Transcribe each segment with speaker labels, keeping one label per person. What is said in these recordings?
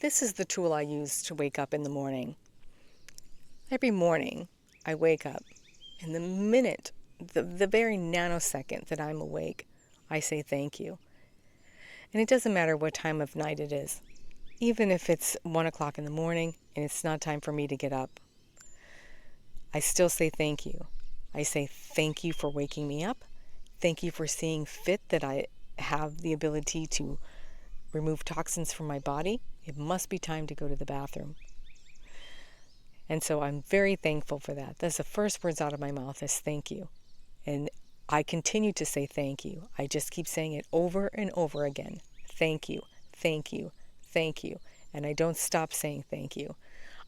Speaker 1: This is the tool I use to wake up in the morning. Every morning, I wake up, and the minute, the very nanosecond that I'm awake, I say thank you. And it doesn't matter what time of night it is, even if it's 1 o'clock in the morning and it's not time for me to get up. I still say thank you. I say thank you for waking me up. Thank you for seeing fit that I have the ability to remove toxins from my body. It must be time to go to the bathroom. And so I'm very thankful for that. That's the first words out of my mouth is thank you. And I continue to say thank you. I just keep saying it over and over again. Thank you, thank you, thank you. And I don't stop saying thank you.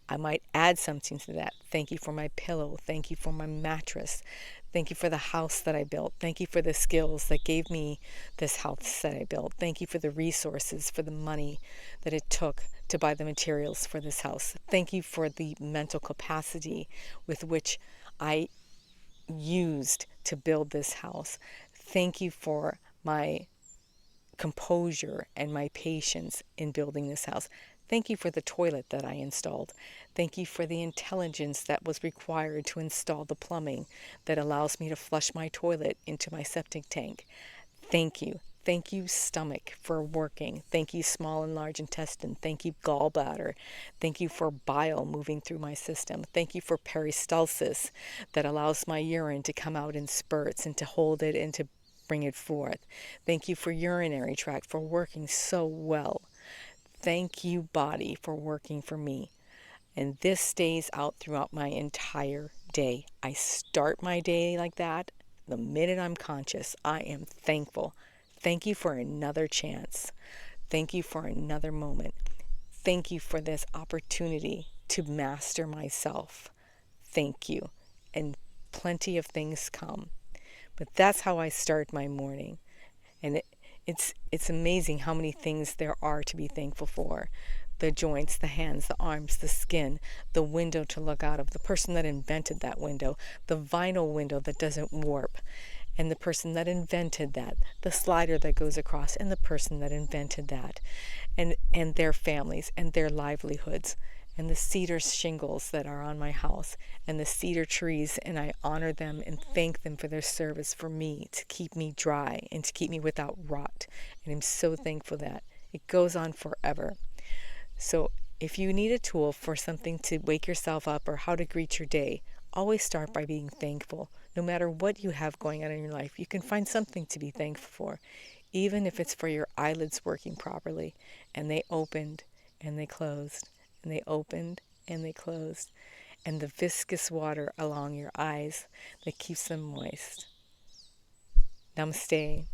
Speaker 1: I might add something to that. Thank you for my pillow. Thank you for my mattress. Thank you for the house that I built. Thank you for the skills that gave me this house that I built. Thank you for the resources, for the money that it took to buy the materials for this house. Thank you for the mental capacity with which I used to build this house. Thank you for my composure and my patience in building this house. Thank you for the toilet that I installed. Thank you for the intelligence that was required to install the plumbing that allows me to flush my toilet into my septic tank. Thank you. Thank you, stomach, for working. Thank you, small and large intestine. Thank you, gallbladder. Thank you for bile moving through my system. Thank you for peristalsis that allows my urine to come out in spurts and to hold it and to bring it forth. Thank you for urinary tract for working so well. Thank you, body, for working for me. And this stays out throughout my entire day. I start my day like that. The minute I'm conscious, I am thankful. Thank you for another chance. Thank you for another moment. Thank you for this opportunity to master myself. Thank you. And plenty of things come. But that's how I start my morning. And it's amazing how many things there are to be thankful for. The joints, the hands, the arms, the skin, the window to look out of, the person that invented that window, the vinyl window that doesn't warp, and the person that invented that, the slider that goes across, and the person that invented that, and their families and their livelihoods, and the cedar shingles that are on my house, and the cedar trees, and I honor them and thank them for their service for me, to keep me dry and to keep me without rot. And I'm so thankful that it goes on forever. So if you need a tool for something to wake yourself up or how to greet your day, always start by being thankful. No matter what you have going on in your life, you can find something to be thankful for, even if it's for your eyelids working properly, and they opened and they closed, and they opened and they closed, and the viscous water along your eyes that keeps them moist. Namaste.